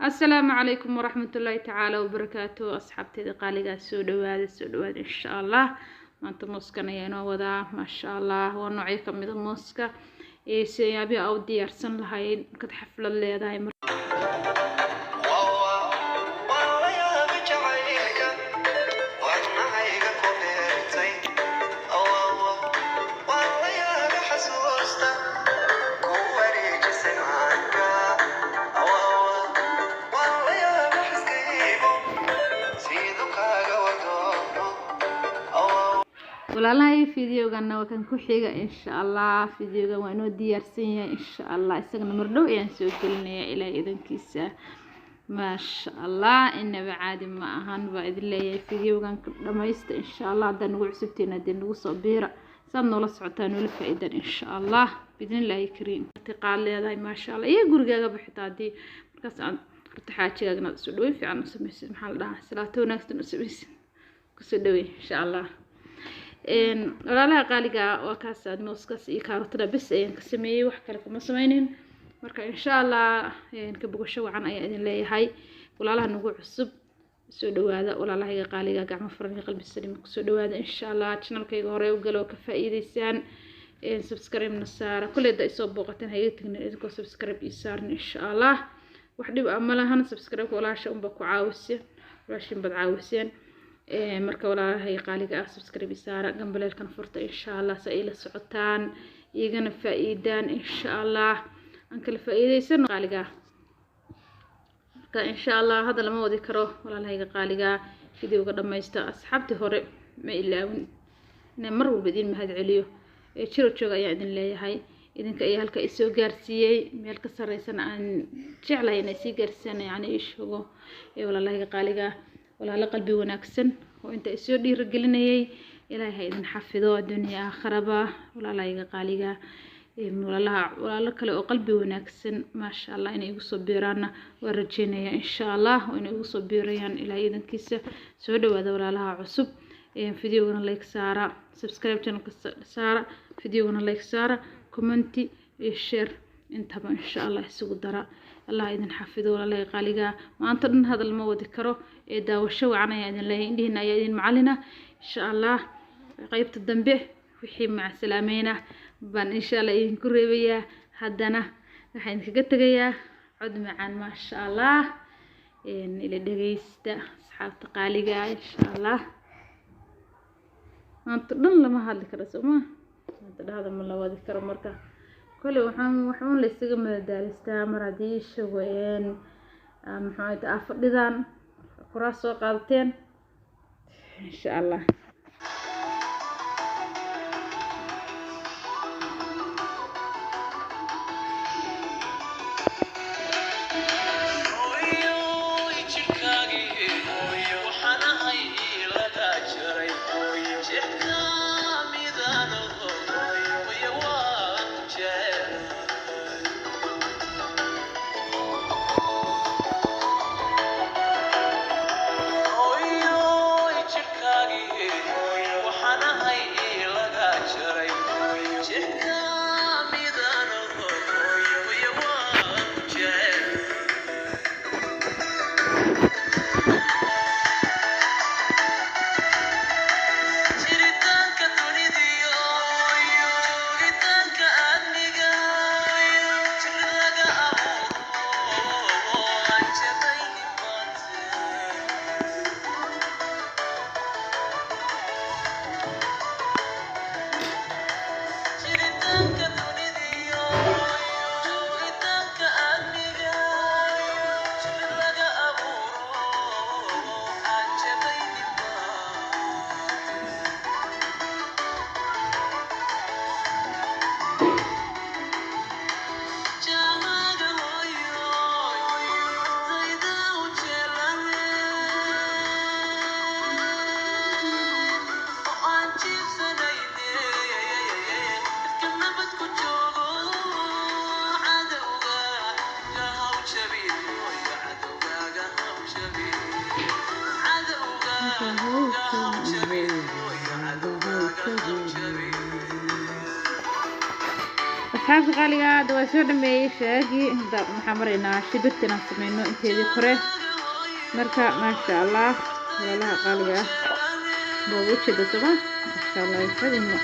السلام عليكم ورحمة الله تعالى وبركاته. أصحابتي قالي سودواد إن شاء الله. ما أنت موسكا نيانا ودا ما شاء الله ونوعيكم من الموسكا سيابي أو ديارسن لهاي كد حفلة اللي دايما walaalahay fiidiyogan waa kan ku xiga insha Allah. fiidiyogan waa inoo diyaarsan yahay insha Allah, isagana mardhow ayaan soo gelinaya ilaa idankiisa ma sha Allah. inaba caadi ma ahan baa idin leeyahay fiidiyogan dhamaysta insha Allah. haddaan ugu cusubteena hadii nagu soo biira saad noola socotaan noola faa'iidaan insha Allah bidnillaahi kariim. tiqaal leedahay ma sha Allah iyo gurigaaga bixitaa hadii markaas aan horta xaajigaagna soo dhaweyn fiican u samaysid maxaa la dhahaa salaato wanaagsan u samaysid ku soo dhaweey insha Allah. walaalaha qaaliga waa kaas mooskas iyo kaarootada bas ayaan ka sameeyay, wax kale kuma sameynin. marka insha Allah ka bogasho wacan ayaa idin leeyahay. walaalaha nagu cusub soo dhawaada, walaalaha qaaliga gacmo furan iyo qalbi saliim ku soo dhawaada insha Allah. channelkayga hore u galo ka faa'iideysaan subscribe na saara kulleeda ay soo booqateen hay'ad tigneed idinko subscribe ii saaran insha Allah. wax dhib ama lahan subscribe walaasha unba ku caawiseen walaashin bad caawiseen. marka walaalahay qaaliga subscribe saara gambaleelkan furta insha Allah sa ila socotaan iyagana faa'iidaan insha Allah aan kala faa'iideysan qaaliga. marka insha Allah hada lama wadi karo walaalahay qaaliga fiidiyowga dhamaysta. asxaabtii hore ma ilaawin inaan mar walba idin mahad celiyo jiro jooga ayaa idin leeyahay. idinka ayaa halka isoo gaarsiiyay meel ka sareysan aan jeclahay inay sii gaarsiiyaan yani ishogo walaalahay qaaliga walaalo qalbi wanaagsan oo inta isoo dhiirigelinayay ilaahay idin xafido adduunyo aakhiraba. walaalahayga qaaliga walaalo kale oo qalbi wanaagsan ma sha Allah inay igu soo biiraana waa rajeenaya insha Allah inay igu soo biirayaan ilaahay idankiisa. soo dhawaada walaalaha cusub fiidiyowgana like saara, subscribe channelka saara, fiidiyowgana like saara, comment iyo share intaba insha Allah isugu dara. الله إذن حفظه ولا قالجا ما أنتظر هذا المواد كرو إذا وشوا عنا يعني الله عندنا يدين معلنا إن شاء الله قيبت الذنبه وحين مع سلامينا بان إن شاء الله ينكر بيا هدنا الحين كجت جيا عد معنا ما شاء الله إن إلى دقيست أصحاب تقاليجا إن شاء الله ما أنتظر لما هذا كرسوا ما أنتظر هذا من المواد كرو مركا كل وحون لسه مدارستا مراديش وين محاولة أفردان كراسو قالتين إن شاء الله. asxaabta qaaliga hadda waa soo dhameeyey shaagii hadda waxaan maraynaa shibirta inaan sameyno inteedii kore marka maasha allah walaalaha qaaliga ah baa ugu jeeda soma maasha allah fadimo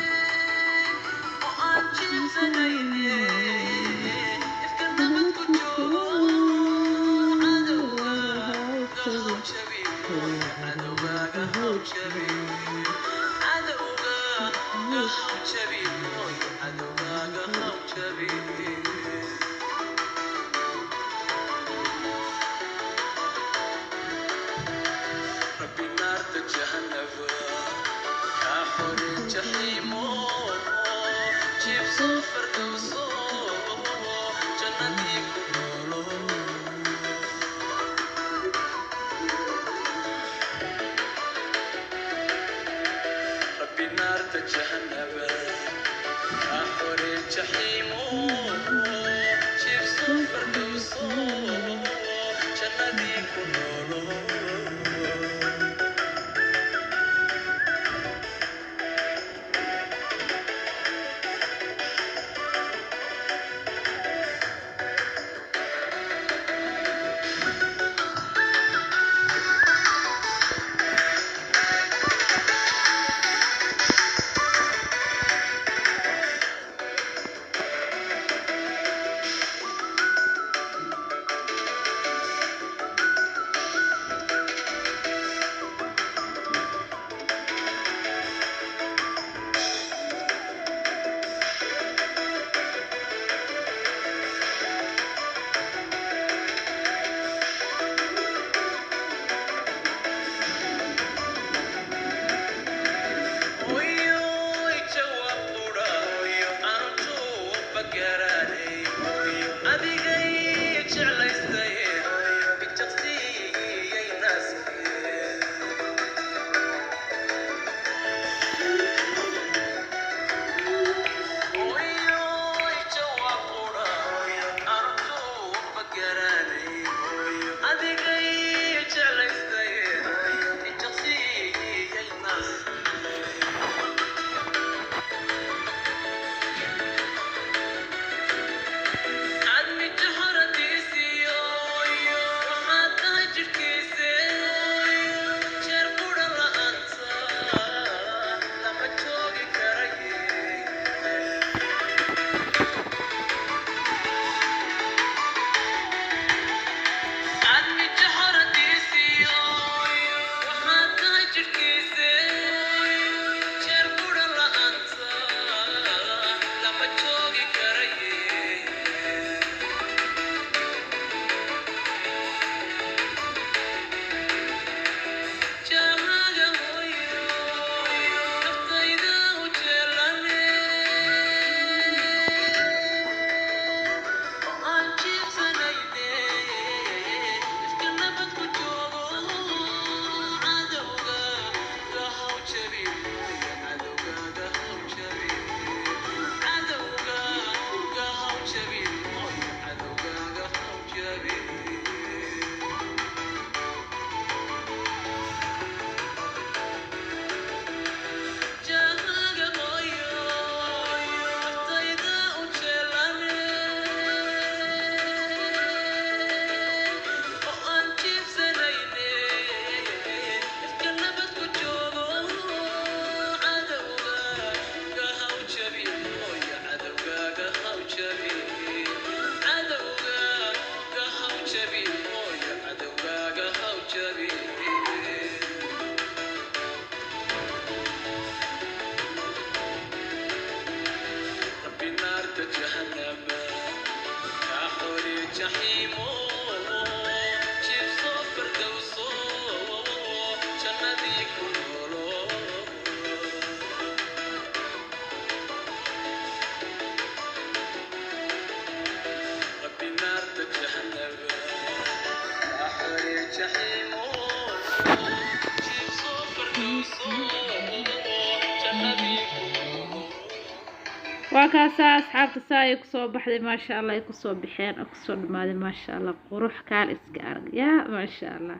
وكاسا أصحاب تسايق صوب بحدي ما شاء الله يكسو بحين أكسو دمادي ما شاء الله قروح كال إسكار يا ما شاء الله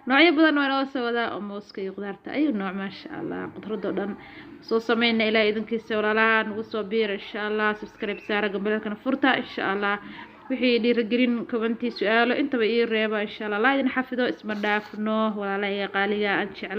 نوعي بدن وانا وسودا أموسكي قدرت أي نوع ما شاء الله قدر دودن سو سمينا إلى إذن كيسي ولا لا نوسو بير إن شاء الله سبسكرايب سارة قبل كان فرطة إن شاء الله wixii dhiirigelin kubantii su'aalo intaba ii reeba insha Allah la idin xafido isma dhaafno walaalahay qaaliga aan jeclahay